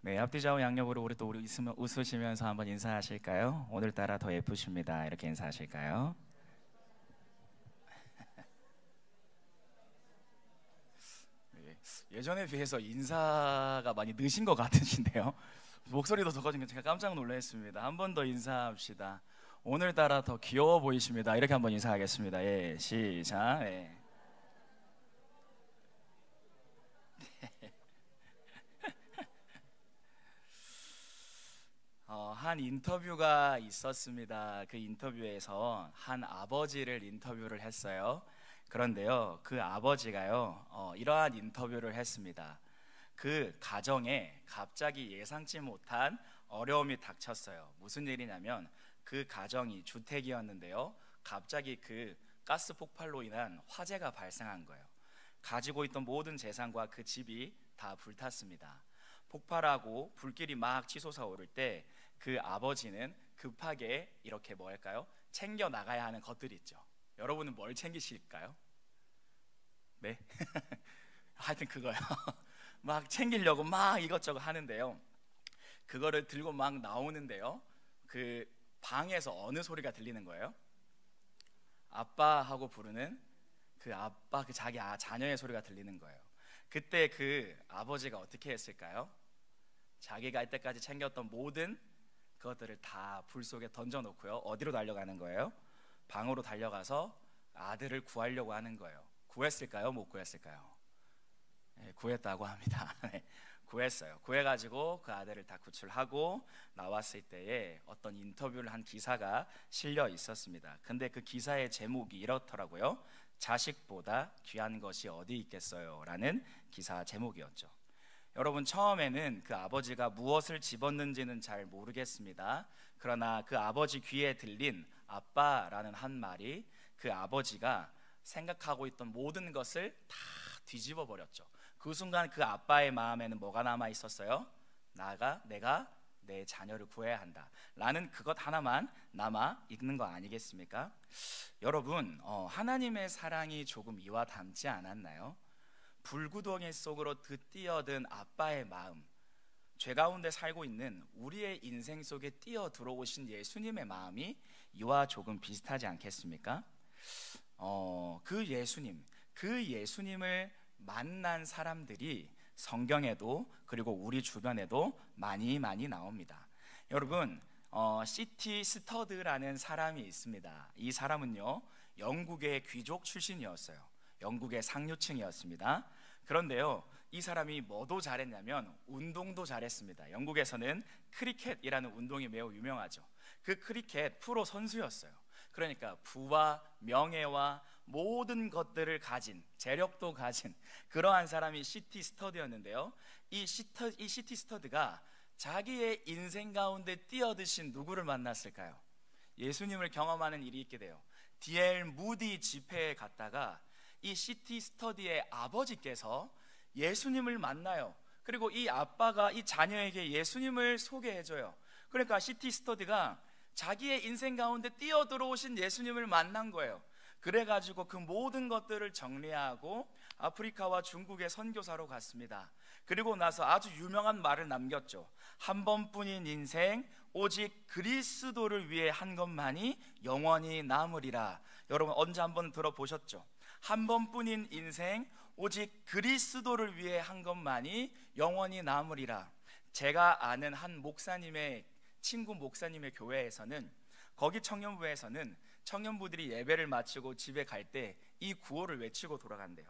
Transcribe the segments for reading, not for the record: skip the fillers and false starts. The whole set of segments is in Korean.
네, 앞뒤 좌우 양옆으로 우리 또 우리 웃으시면서 한번 인사하실까요? 오늘따라 더 예쁘십니다. 이렇게 인사하실까요? 네, 예전에 비해서 인사가 많이 느신 것 같으신데요. 목소리도 더 커진 게 제가 깜짝 놀랐습니다. 한 번 더 인사합시다. 오늘따라 더 귀여워 보이십니다. 이렇게 한번 인사하겠습니다. 예, 시작. 예. 한 인터뷰가 있었습니다. 그 인터뷰에서 한 아버지를 인터뷰를 했어요. 그런데요, 그 아버지가요, 이러한 인터뷰를 했습니다. 그 가정에 갑자기 예상치 못한 어려움이 닥쳤어요. 무슨 일이냐면 그 가정이 주택이었는데요, 갑자기 그 가스 폭발로 인한 화재가 발생한 거예요. 가지고 있던 모든 재산과 그 집이 다 불탔습니다. 폭발하고 불길이 막 치솟아 오를 때 그 아버지는 급하게 이렇게 뭐 할까요? 챙겨 나가야 하는 것들이 있죠. 여러분은 뭘 챙기실까요? 네? 하여튼 그거요. 막 챙기려고 막 이것저것 하는데요, 그거를 들고 막 나오는데요, 그 방에서 어느 소리가 들리는 거예요? 아빠 하고 부르는 그 아빠, 그 자기 자녀의 소리가 들리는 거예요. 그때 그 아버지가 어떻게 했을까요? 자기가 이때까지 챙겼던 모든 그것들을 다 불 속에 던져놓고요, 어디로 달려가는 거예요? 방으로 달려가서 아들을 구하려고 하는 거예요. 구했을까요? 못 구했을까요? 네, 구했다고 합니다. 네, 구했어요. 구해가지고 그 아들을 다 구출하고 나왔을 때에 어떤 인터뷰를 한 기사가 실려 있었습니다. 근데 그 기사의 제목이 이렇더라고요. 자식보다 귀한 것이 어디 있겠어요? 라는 기사 제목이었죠. 여러분, 처음에는 그 아버지가 무엇을 집었는지는 잘 모르겠습니다. 그러나 그 아버지 귀에 들린 아빠라는 한 말이 그 아버지가 생각하고 있던 모든 것을 다 뒤집어 버렸죠. 그 순간 그 아빠의 마음에는 뭐가 남아 있었어요? 내가 내 자녀를 구해야 한다 라는 그것 하나만 남아 있는 거 아니겠습니까? 여러분, 하나님의 사랑이 조금 이와 닮지 않았나요? 불구덩이 속으로 뛰어든 아빠의 마음, 죄 가운데 살고 있는 우리의 인생 속에 뛰어 들어오신 예수님의 마음이 이와 조금 비슷하지 않겠습니까? 그 예수님을 만난 사람들이 성경에도 그리고 우리 주변에도 많이 나옵니다. 여러분, 시티 스터드라는 사람이 있습니다. 이 사람은요, 영국의 귀족 출신이었어요. 영국의 상류층이었습니다. 그런데요, 이 사람이 뭐도 잘했냐면 운동도 잘했습니다. 영국에서는 크리켓이라는 운동이 매우 유명하죠. 그 크리켓 프로 선수였어요. 그러니까 부와 명예와 모든 것들을 가진, 재력도 가진 그러한 사람이 시티 스터드였는데요, 이 시티 스터드가 자기의 인생 가운데 뛰어드신 누구를 만났을까요? 예수님을 경험하는 일이 있게 돼요. D.L. 무디 집회에 갔다가 이 시티 스터디의 아버지께서 예수님을 만나요. 그리고 이 아빠가 이 자녀에게 예수님을 소개해줘요. 그러니까 시티 스터디가 자기의 인생 가운데 뛰어들어오신 예수님을 만난 거예요. 그래가지고 그 모든 것들을 정리하고 아프리카와 중국의 선교사로 갔습니다. 그리고 나서 아주 유명한 말을 남겼죠. 한 번뿐인 인생 오직 그리스도를 위해 한 것만이 영원히 남으리라. 여러분, 언제 한번 들어보셨죠? 한 번뿐인 인생 오직 그리스도를 위해 한 것만이 영원히 남으리라. 제가 아는 한 목사님의 친구 목사님의 교회에서는, 거기 청년부에서는 청년부들이 예배를 마치고 집에 갈 때 이 구호를 외치고 돌아간대요.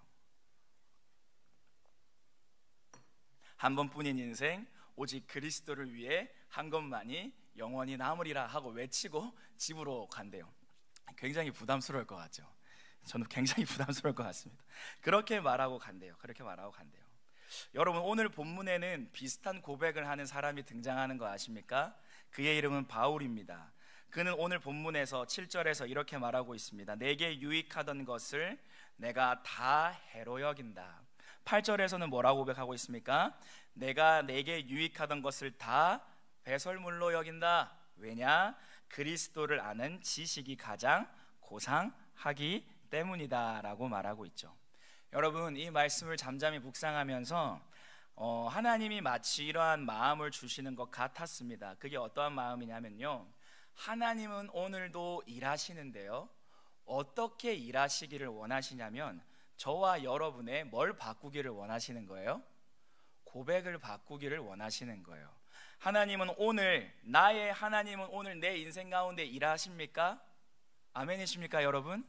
한 번뿐인 인생 오직 그리스도를 위해 한 것만이 영원히 남으리라 하고 외치고 집으로 간대요. 굉장히 부담스러울 것 같죠? 저는 굉장히 부담스러울 것 같습니다. 그렇게 말하고 간대요. 여러분, 오늘 본문에는 비슷한 고백을 하는 사람이 등장하는 거 아십니까? 그의 이름은 바울입니다. 그는 오늘 본문에서 7절에서 이렇게 말하고 있습니다. 내게 유익하던 것을 내가 다 해로 여긴다. 8절에서는 뭐라고 고백하고 있습니까? 내가 내게 유익하던 것을 다 배설물로 여긴다. 왜냐? 그리스도를 아는 지식이 가장 고상하기 때문이다 라고 말하고 있죠. 여러분, 이 말씀을 잠잠히 묵상하면서 하나님이 마치 이러한 마음을 주시는 것 같았습니다. 그게 어떠한 마음이냐면요, 하나님은 오늘도 일하시는데요, 어떻게 일하시기를 원하시냐면 저와 여러분의 뭘 바꾸기를 원하시는 거예요? 고백을 바꾸기를 원하시는 거예요. 하나님은 오늘, 나의 하나님은 오늘 내 인생 가운데 일하십니까? 아멘이십니까 여러분?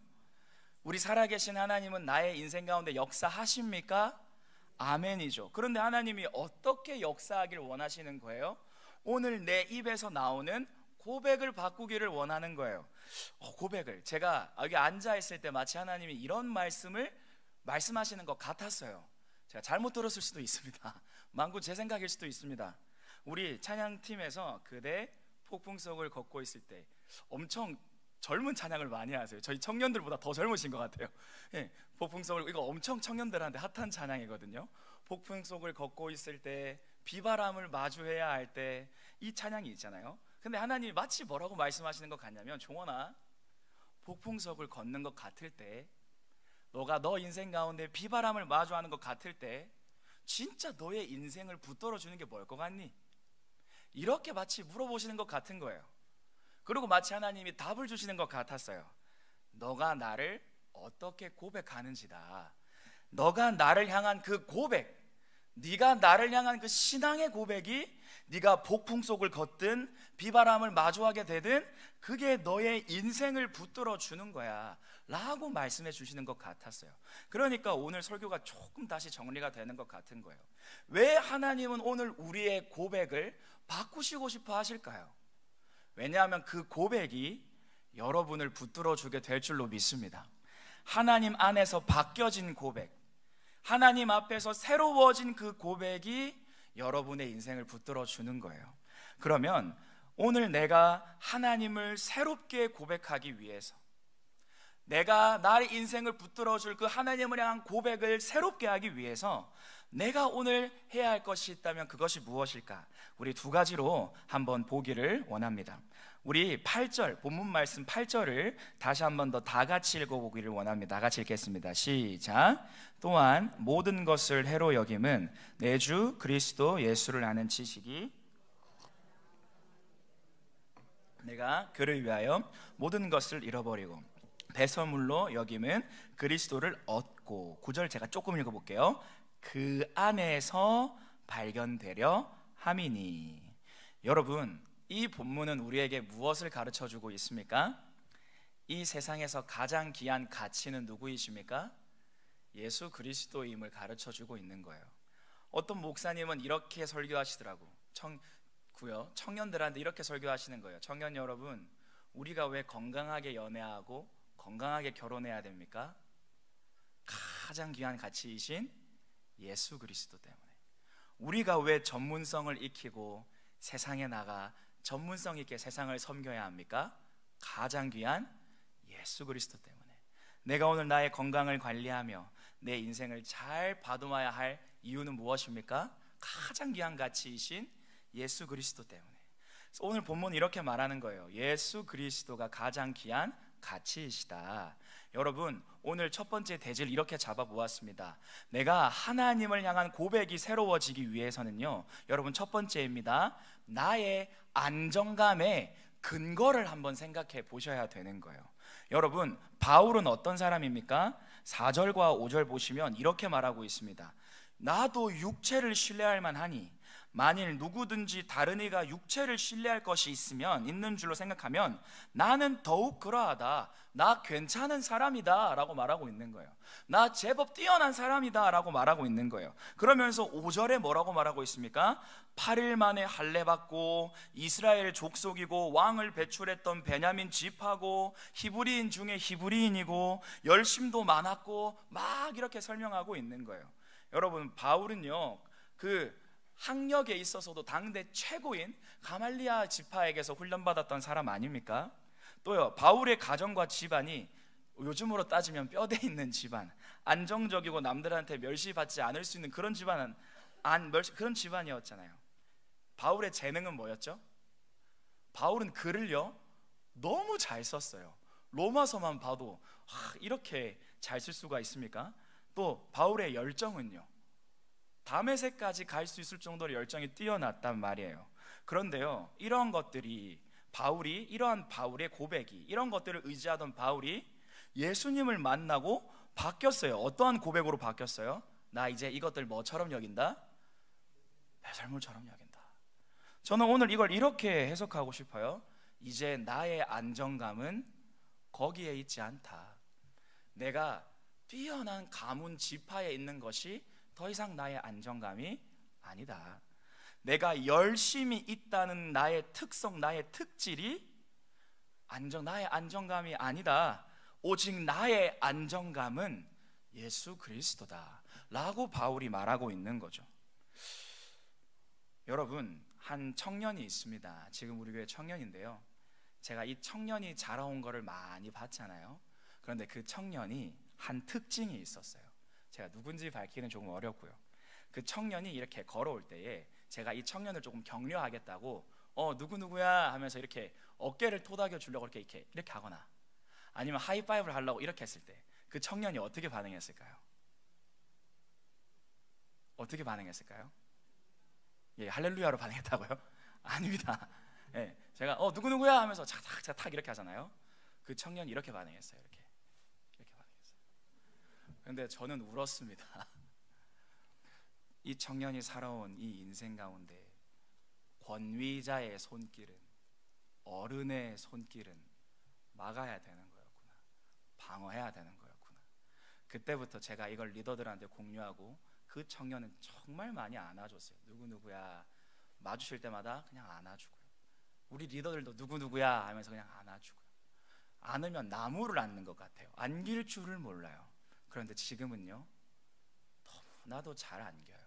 우리 살아계신 하나님은 나의 인생 가운데 역사하십니까? 아멘이죠. 그런데 하나님이 어떻게 역사하기를 원하시는 거예요? 오늘 내 입에서 나오는 고백을 바꾸기를 원하는 거예요. 고백을, 제가 여기 앉아 있을 때 마치 하나님이 이런 말씀을 말씀하시는 것 같았어요. 제가 잘못 들었을 수도 있습니다. 만구 제 생각일 수도 있습니다. 우리 찬양팀에서 그대 폭풍 속을 걷고 있을 때 엄청 젊은 찬양을 많이 하세요. 저희 청년들보다 더 젊으신 것 같아요. 예, 폭풍 속을, 이거 엄청 청년들한테 핫한 찬양이거든요. 폭풍 속을 걷고 있을 때, 비바람을 마주해야 할 때 이 찬양이 있잖아요. 근데 하나님이 마치 뭐라고 말씀하시는 것 같냐면, 종원아, 폭풍 속을 걷는 것 같을 때, 너가 너 인생 가운데 비바람을 마주하는 것 같을 때 진짜 너의 인생을 붙들어 주는 게 뭘 것 같니? 이렇게 마치 물어보시는 것 같은 거예요. 그리고 마치 하나님이 답을 주시는 것 같았어요. 너가 나를 어떻게 고백하는지다. 너가 나를 향한 그 고백, 네가 나를 향한 그 신앙의 고백이 네가 폭풍 속을 걷든 비바람을 마주하게 되든 그게 너의 인생을 붙들어 주는 거야 라고 말씀해 주시는 것 같았어요. 그러니까 오늘 설교가 조금 다시 정리가 되는 것 같은 거예요. 왜 하나님은 오늘 우리의 고백을 바꾸시고 싶어 하실까요? 왜냐하면 그 고백이 여러분을 붙들어 주게 될 줄로 믿습니다. 하나님 안에서 바뀌어진 고백, 하나님 앞에서 새로워진 그 고백이 여러분의 인생을 붙들어 주는 거예요. 그러면 오늘 내가 하나님을 새롭게 고백하기 위해서, 내가 나의 인생을 붙들어 줄 그 하나님을 향한 고백을 새롭게 하기 위해서 내가 오늘 해야 할 것이 있다면 그것이 무엇일까? 우리 두 가지로 한번 보기를 원합니다. 우리 8절, 본문 말씀 8절을 다시 한번 더 다 같이 읽어보기를 원합니다. 다 같이 읽겠습니다. 시작. 또한 모든 것을 해로 여김은 내 주 그리스도 예수를 아는 지식이, 내가 그를 위하여 모든 것을 잃어버리고 배설물로 여김은 그리스도를 얻고, 9절 제가 조금 읽어볼게요. 그 안에서 발견되려 함이니. 여러분, 이 본문은 우리에게 무엇을 가르쳐주고 있습니까? 이 세상에서 가장 귀한 가치는 누구이십니까? 예수 그리스도임을 가르쳐주고 있는 거예요. 어떤 목사님은 이렇게 설교하시더라고. 청년들한테 이렇게 설교하시는 거예요. 청년 여러분, 우리가 왜 건강하게 연애하고 건강하게 결혼해야 됩니까? 가장 귀한 가치이신 예수 그리스도 때문에. 우리가 왜 전문성을 익히고 세상에 나가 전문성 있게 세상을 섬겨야 합니까? 가장 귀한 예수 그리스도 때문에. 내가 오늘 나의 건강을 관리하며 내 인생을 잘 봐둬야 할 이유는 무엇입니까? 가장 귀한 가치이신 예수 그리스도 때문에. 그래서 오늘 본문은 이렇게 말하는 거예요. 예수 그리스도가 가장 귀한 가치이시다. 여러분, 오늘 첫 번째 대지를 이렇게 잡아보았습니다. 내가 하나님을 향한 고백이 새로워지기 위해서는요, 여러분, 첫 번째입니다. 나의 안정감의 근거를 한번 생각해 보셔야 되는 거예요. 여러분, 바울은 어떤 사람입니까? 4절과 5절 보시면 이렇게 말하고 있습니다. 나도 육체를 신뢰할 만하니 만일 누구든지 다른 이가 육체를 신뢰할 것이 있는 줄로 생각하면 나는 더욱 그러하다. 나 괜찮은 사람이다 라고 말하고 있는 거예요. 나 제법 뛰어난 사람이다 라고 말하고 있는 거예요. 그러면서 5절에 뭐라고 말하고 있습니까? 8일 만에 할례받고 이스라엘 족속이고 왕을 배출했던 베냐민 지파고 히브리인 중에 히브리인이고 열심도 많았고 막 이렇게 설명하고 있는 거예요. 여러분, 바울은요, 그 학력에 있어서도 당대 최고인 가말리아 지파에게서 훈련받았던 사람 아닙니까? 또요, 바울의 가정과 집안이 요즘으로 따지면 뼈대 있는 집안, 안정적이고 남들한테 멸시받지 않을 수 있는 그런 그런 집안이었잖아요. 바울의 재능은 뭐였죠? 바울은 글을요 너무 잘 썼어요. 로마서만 봐도 이렇게 잘 쓸 수가 있습니까? 또 바울의 열정은요, 다메섹까지 갈 수 있을 정도로 열정이 뛰어났단 말이에요. 그런데요, 이러한 것들이 이러한 바울의 고백이, 이런 것들을 의지하던 바울이 예수님을 만나고 바뀌었어요. 어떠한 고백으로 바뀌었어요? 나 이제 이것들 뭐처럼 여긴다? 배설물처럼 여긴다. 저는 오늘 이걸 이렇게 해석하고 싶어요. 이제 나의 안정감은 거기에 있지 않다. 내가 뛰어난 가문 지파에 있는 것이 더 이상 나의 안정감이 아니다. 내가 열심히 있다는 나의 특성, 나의 특질이 나의 안정감이 아니다. 오직 나의 안정감은 예수 그리스도다 라고 바울이 말하고 있는 거죠. 여러분, 한 청년이 있습니다. 지금 우리 교회 청년인데요, 제가 이 청년이 자라온 거를 많이 봤잖아요. 그런데 그 청년이 한 특징이 있었어요. 제가 누군지 밝히는 조금 어렵고요. 그 청년이 이렇게 걸어올 때에 제가 이 청년을 조금 격려하겠다고 누구누구야 하면서 이렇게 어깨를 토닥여 주려고 이렇게 하거나, 아니면 하이파이브를 하려고 이렇게 했을 때 그 청년이 어떻게 반응했을까요? 어떻게 반응했을까요? 예, 할렐루야로 반응했다고요? 아닙니다. 예, 제가 누구누구야 하면서 착착착 이렇게 하잖아요. 그 청년이 이렇게 반응했어요. 이렇게 반응했어요. 그런데 저는 울었습니다. 이 청년이 살아온 이 인생 가운데 권위자의 손길은, 어른의 손길은 막아야 되는 거였구나, 방어해야 되는 거였구나. 그때부터 제가 이걸 리더들한테 공유하고, 그 청년은 정말 많이 안아줬어요. 누구누구야 마주칠 때마다 그냥 안아주고요. 우리 리더들도 누구누구야 하면서 그냥 안아주고요. 안으면 나무를 안는 것 같아요. 안길 줄을 몰라요. 그런데 지금은요, 너무나도 잘 안겨요.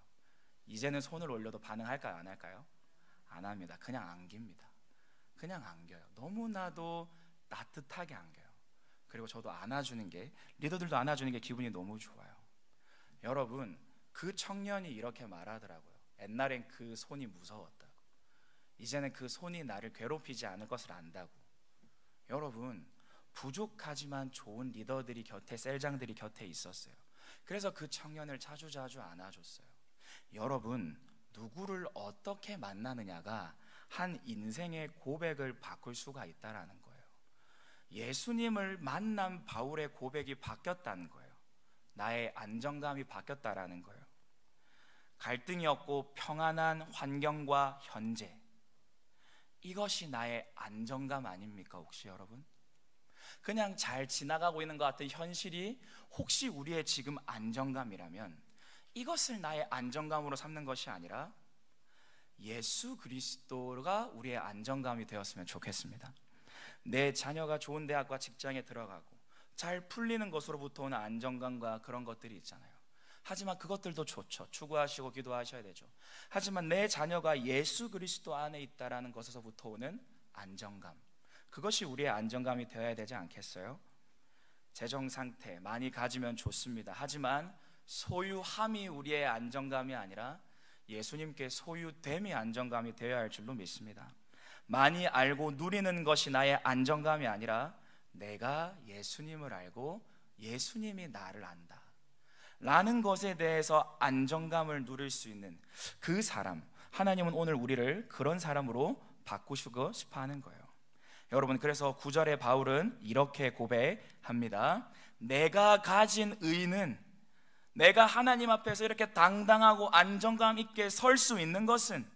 이제는 손을 올려도 반응할까요? 안 할까요? 안 합니다. 그냥 안깁니다. 그냥 안겨요. 너무나도 따뜻하게 안겨요. 그리고 저도 안아주는 게, 리더들도 안아주는 게 기분이 너무 좋아요. 여러분, 그 청년이 이렇게 말하더라고요. 옛날엔 그 손이 무서웠다고. 이제는 그 손이 나를 괴롭히지 않을 것을 안다고. 여러분, 부족하지만 좋은 리더들이 곁에, 셀장들이 곁에 있었어요. 그래서 그 청년을 자주자주 안아줬어요. 여러분, 누구를 어떻게 만나느냐가 한 인생의 고백을 바꿀 수가 있다라는 거예요. 예수님을 만난 바울의 고백이 바뀌었다는 거예요. 나의 안정감이 바뀌었다라는 거예요. 갈등이 없고 평안한 환경과 현재, 이것이 나의 안정감 아닙니까? 혹시 여러분? 그냥 잘 지나가고 있는 것 같은 현실이 혹시 우리의 지금 안정감이라면, 이것을 나의 안정감으로 삼는 것이 아니라 예수 그리스도가 우리의 안정감이 되었으면 좋겠습니다. 내 자녀가 좋은 대학과 직장에 들어가고 잘 풀리는 것으로부터 오는 안정감과 그런 것들이 있잖아요. 하지만 그것들도 좋죠. 추구하시고 기도하셔야 되죠. 하지만 내 자녀가 예수 그리스도 안에 있다라는 것에서부터 오는 안정감, 그것이 우리의 안정감이 되어야 되지 않겠어요? 재정 상태 많이 가지면 좋습니다. 하지만 소유함이 우리의 안정감이 아니라 예수님께 소유됨이 안정감이 되어야 할 줄로 믿습니다. 많이 알고 누리는 것이 나의 안정감이 아니라 내가 예수님을 알고 예수님이 나를 안다 라는 것에 대해서 안정감을 누릴 수 있는 그 사람, 하나님은 오늘 우리를 그런 사람으로 바꾸시고 싶어 하는 거예요. 여러분, 그래서 9절에 바울은 이렇게 고백합니다. 내가 가진 의는, 내가 하나님 앞에서 이렇게 당당하고 안정감 있게 설 수 있는 것은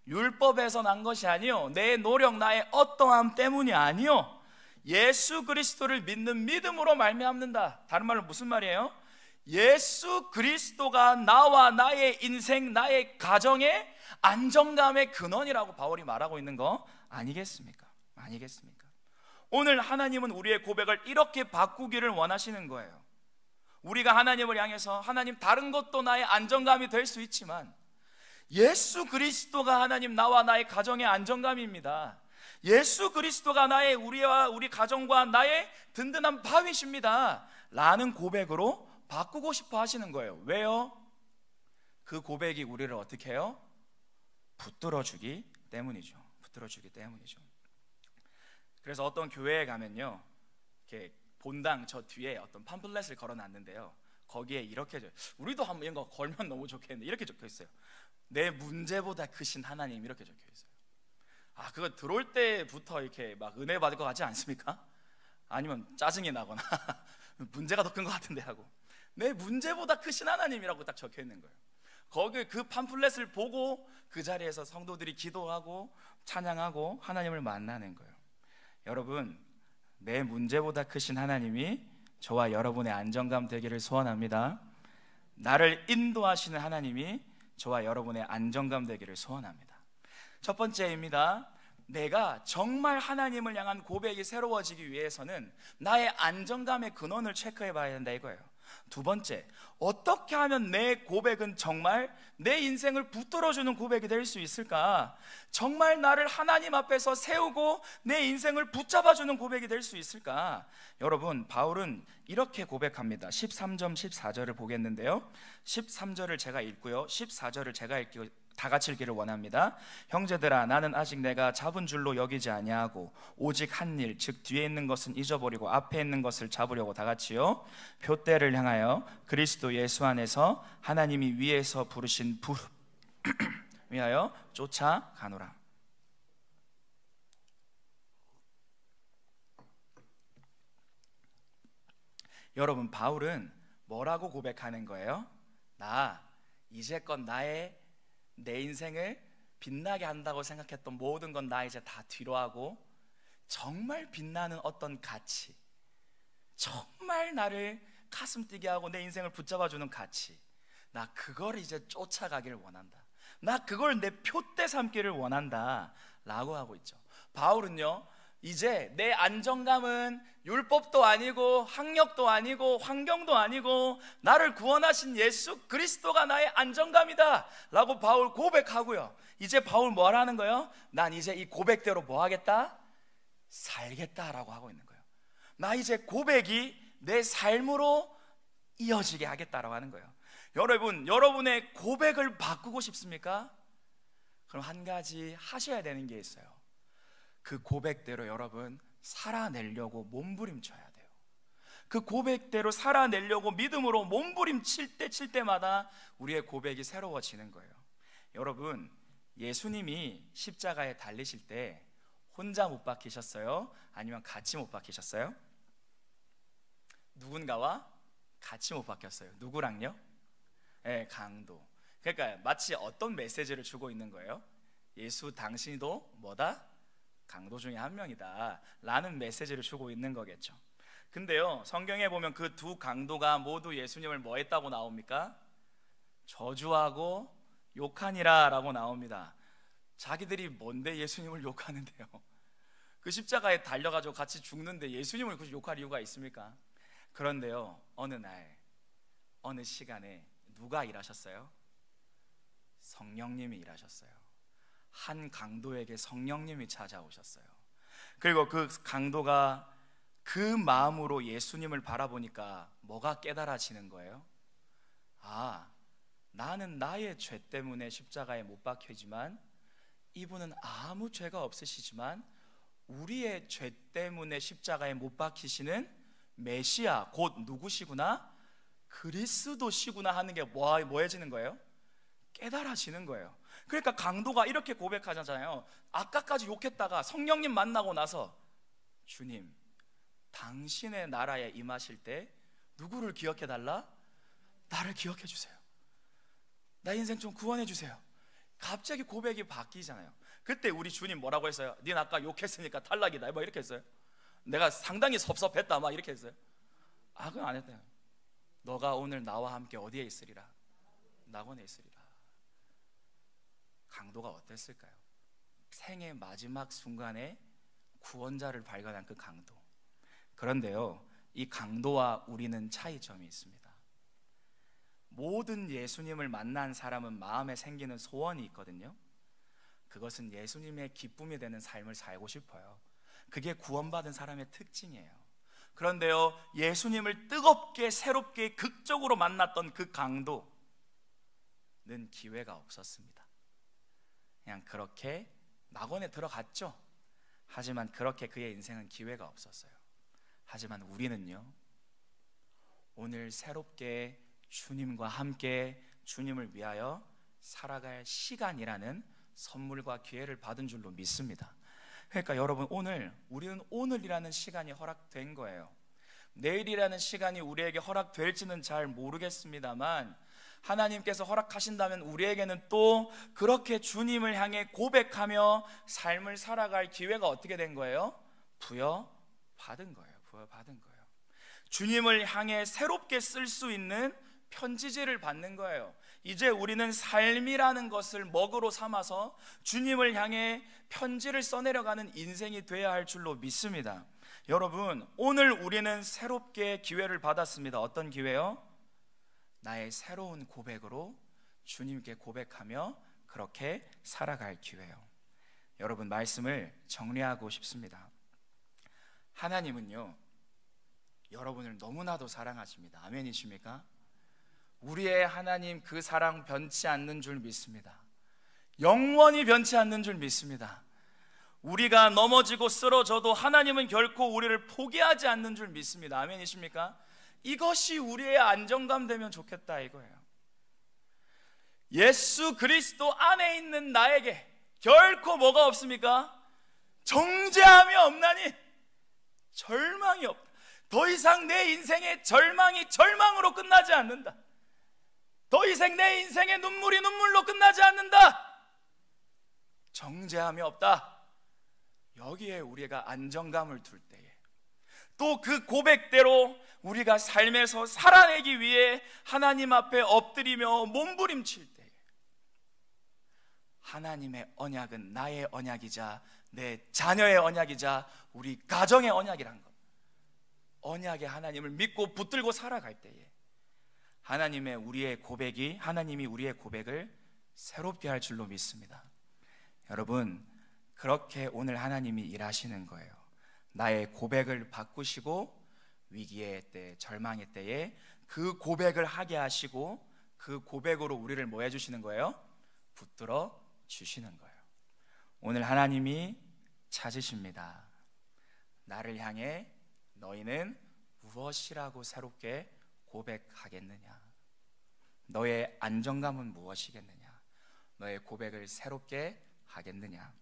율법에서 난 것이 아니요, 내 노력, 나의 어떠함 때문이 아니요, 예수 그리스도를 믿는 믿음으로 말미암는다. 다른 말로 무슨 말이에요? 예수 그리스도가 나와 나의 인생, 나의 가정의 안정감의 근원이라고 바울이 말하고 있는 거 아니겠습니까? 오늘 하나님은 우리의 고백을 이렇게 바꾸기를 원하시는 거예요. 우리가 하나님을 향해서, 하나님, 다른 것도 나의 안정감이 될 수 있지만 예수 그리스도가 하나님, 나와 나의 가정의 안정감입니다. 예수 그리스도가 우리와 우리 가정과 나의 든든한 바위십니다 라는 고백으로 바꾸고 싶어 하시는 거예요. 왜요? 그 고백이 우리를 어떻게 해요? 붙들어주기 때문이죠. 그래서 어떤 교회에 가면요, 이렇게 본당 저 뒤에 어떤 팜플렛을 걸어놨는데요, 거기에 이렇게 우리도 한번 이런 거 걸면 너무 좋겠는데 이렇게 적혀 있어요. 내 문제보다 크신 하나님, 이렇게 적혀 있어요. 그거 들어올 때부터 이렇게 막 은혜 받을 것 같지 않습니까? 아니면 짜증이 나거나 문제가 더 큰 것 같은데 하고, 내 문제보다 크신 하나님이라고 딱 적혀 있는 거예요. 거기 그 팜플렛을 보고 그 자리에서 성도들이 기도하고 찬양하고 하나님을 만나는 거예요. 여러분, 내 문제보다 크신 하나님이 저와 여러분의 안정감 되기를 소원합니다. 나를 인도하시는 하나님이 저와 여러분의 안정감 되기를 소원합니다. 첫 번째입니다. 내가 정말 하나님을 향한 고백이 새로워지기 위해서는 나의 안정감의 근원을 체크해 봐야 된다 이거예요. 두 번째, 어떻게 하면 내 고백은 정말 내 인생을 붙들어주는 고백이 될 수 있을까? 정말 나를 하나님 앞에서 세우고 내 인생을 붙잡아주는 고백이 될 수 있을까? 여러분, 바울은 이렇게 고백합니다. 13점 14절을 보겠는데요, 13절을 제가 읽고요 14절을 제가 읽고 다 같이 읽기를 원합니다. 형제들아, 나는 아직 내가 잡은 줄로 여기지 아니하고 오직 한 일, 즉 뒤에 있는 것은 잊어버리고 앞에 있는 것을 잡으려고 다 같이요 표대를 향하여 그리스도 예수 안에서 하나님이 위에서 부르신 부름 위하여 쫓아가노라. 여러분, 바울은 뭐라고 고백하는 거예요? 나 이제껏 내 인생을 빛나게 한다고 생각했던 모든 건 나 이제 다 뒤로 하고, 정말 빛나는 어떤 가치, 정말 나를 가슴 뛰게 하고 내 인생을 붙잡아주는 가치, 나 그걸 이제 쫓아가기를 원한다. 나 그걸 내 표대 삼기를 원한다 라고 하고 있죠. 바울은요, 이제 내 안정감은 율법도 아니고 학력도 아니고 환경도 아니고 나를 구원하신 예수 그리스도가 나의 안정감이다 라고 바울 고백하고요, 이제 바울 뭐라는 거예요? 난 이제 이 고백대로 뭐 하겠다? 살겠다라고 하고 있는 거예요. 나 이제 고백이 내 삶으로 이어지게 하겠다라고 하는 거예요. 여러분, 여러분의 고백을 바꾸고 싶습니까? 그럼 한 가지 하셔야 되는 게 있어요. 그 고백대로 여러분 살아내려고 몸부림쳐야 돼요. 그 고백대로 살아내려고 믿음으로 몸부림칠 때마다 우리의 고백이 새로워지는 거예요. 여러분, 예수님이 십자가에 달리실 때 혼자 못 박히셨어요? 아니면 같이 못 박히셨어요? 누군가와 같이 못 박혔어요. 누구랑요? 네, 강도. 그러니까 마치 어떤 메시지를 주고 있는 거예요? 예수 당신도 뭐다? 강도 중에 한 명이다 라는 메시지를 주고 있는 거겠죠. 근데요, 성경에 보면 그 두 강도가 모두 예수님을 뭐 했다고 나옵니까? 저주하고 욕하니라 라고 나옵니다. 자기들이 뭔데 예수님을 욕하는데요? 그 십자가에 달려가지고 같이 죽는데 예수님을 굳이 욕할 이유가 있습니까? 그런데요, 어느 날 어느 시간에 누가 일하셨어요? 성령님이 일하셨어요. 한 강도에게 성령님이 찾아오셨어요. 그리고 그 강도가 그 마음으로 예수님을 바라보니까 뭐가 깨달아지는 거예요? 나는 나의 죄 때문에 십자가에 못 박히지만 이분은 아무 죄가 없으시지만 우리의 죄 때문에 십자가에 못 박히시는 메시아, 곧 누구시구나? 그리스도시구나 하는 게 뭐해지는 거예요? 깨달아지는 거예요. 그러니까 강도가 이렇게 고백하잖아요. 아까까지 욕했다가 성령님 만나고 나서, 주님, 당신의 나라에 임하실 때 누구를 기억해달라? 나를 기억해 주세요. 나 인생 좀 구원해 주세요. 갑자기 고백이 바뀌잖아요. 그때 우리 주님 뭐라고 했어요? 닌 아까 욕했으니까 탈락이다 뭐 이렇게 했어요? 내가 상당히 섭섭했다 막 이렇게 했어요? 그건 안 했대요. 너가 오늘 나와 함께 어디에 있으리라? 낙원에 있으리라. 강도가 어땠을까요? 생의 마지막 순간에 구원자를 발견한 그 강도. 그런데요, 이 강도와 우리는 차이점이 있습니다. 모든 예수님을 만난 사람은 마음에 생기는 소원이 있거든요. 그것은 예수님의 기쁨이 되는 삶을 살고 싶어요. 그게 구원받은 사람의 특징이에요. 그런데요, 예수님을 뜨겁게 새롭게 극적으로 만났던 그 강도는 기회가 없었습니다. 그냥 그렇게 낙원에 들어갔죠. 하지만 그렇게 그의 인생은 기회가 없었어요. 하지만 우리는요, 오늘 새롭게 주님과 함께 주님을 위하여 살아갈 시간이라는 선물과 기회를 받은 줄로 믿습니다. 그러니까 여러분, 우리는 오늘이라는 시간이 허락된 거예요. 내일이라는 시간이 우리에게 허락될지는 잘 모르겠습니다만 하나님께서 허락하신다면 우리에게는 또 그렇게 주님을 향해 고백하며 삶을 살아갈 기회가 어떻게 된 거예요? 부여받은 거예요. 부여받은 거예요. 주님을 향해 새롭게 쓸 수 있는 편지지를 받는 거예요. 이제 우리는 삶이라는 것을 먹으로 삼아서 주님을 향해 편지를 써내려가는 인생이 되어야 할 줄로 믿습니다. 여러분, 오늘 우리는 새롭게 기회를 받았습니다. 어떤 기회요? 나의 새로운 고백으로 주님께 고백하며 그렇게 살아갈 기회요. 여러분, 말씀을 정리하고 싶습니다. 하나님은요, 여러분을 너무나도 사랑하십니다. 아멘이십니까? 우리의 하나님, 그 사랑 변치 않는 줄 믿습니다. 영원히 변치 않는 줄 믿습니다. 우리가 넘어지고 쓰러져도 하나님은 결코 우리를 포기하지 않는 줄 믿습니다. 아멘이십니까? 이것이 우리의 안정감 되면 좋겠다 이거예요. 예수 그리스도 안에 있는 나에게 결코 뭐가 없습니까? 정죄함이 없나니 절망이 없다. 더 이상 내 인생의 절망이 절망으로 끝나지 않는다. 더 이상 내 인생의 눈물이 눈물로 끝나지 않는다. 정죄함이 없다. 여기에 우리가 안정감을 둘 때에, 또 그 고백대로 우리가 삶에서 살아내기 위해 하나님 앞에 엎드리며 몸부림칠 때에, 하나님의 언약은 나의 언약이자 내 자녀의 언약이자 우리 가정의 언약이란 것, 언약의 하나님을 믿고 붙들고 살아갈 때에 하나님이 우리의 고백을 새롭게 할 줄로 믿습니다. 여러분, 그렇게 오늘 하나님이 일하시는 거예요. 나의 고백을 바꾸시고 위기의 때, 절망의 때에 그 고백을 하게 하시고 그 고백으로 우리를 뭐 해주시는 거예요? 붙들어 주시는 거예요. 오늘 하나님이 찾으십니다. 나를 향해 너희는 무엇이라고 새롭게 고백하겠느냐? 너의 안정감은 무엇이겠느냐? 너의 고백을 새롭게 하겠느냐?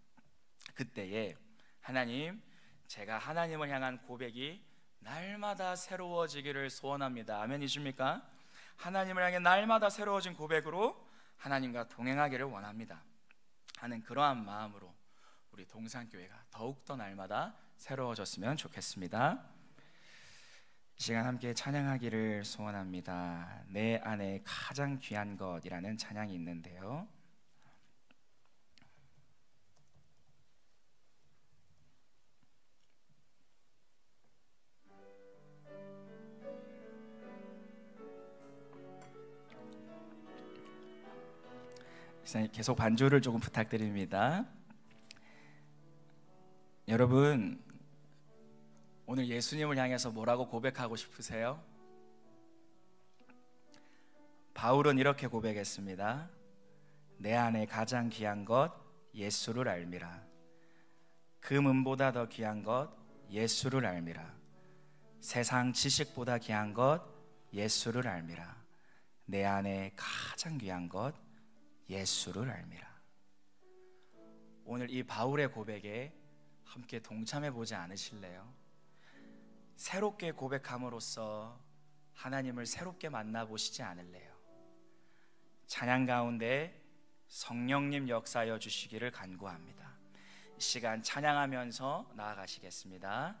그때에 하나님, 제가 하나님을 향한 고백이 날마다 새로워지기를 소원합니다. 아멘이십니까? 하나님을 향해 날마다 새로워진 고백으로 하나님과 동행하기를 원합니다 하는 그러한 마음으로 우리 동산교회가 더욱더 날마다 새로워졌으면 좋겠습니다. 이 시간 함께 찬양하기를 소원합니다. 내 안에 가장 귀한 것이라는 찬양이 있는데요, 계속 반주를 조금 부탁드립니다. 여러분, 오늘 예수님을 향해서 뭐라고 고백하고 싶으세요? 바울은 이렇게 고백했습니다. 내 안에 가장 귀한 것 예수를 알미라. 금은보다 더 귀한 것 예수를 알미라. 세상 지식보다 귀한 것 예수를 알미라. 내 안에 가장 귀한 것 예수를 알미라. 오늘 이 바울의 고백에 함께 동참해 보지 않으실래요? 새롭게 고백함으로써 하나님을 새롭게 만나보시지 않을래요? 찬양 가운데 성령님 역사하여 주시기를 간구합니다. 이 시간 찬양하면서 나아가시겠습니다.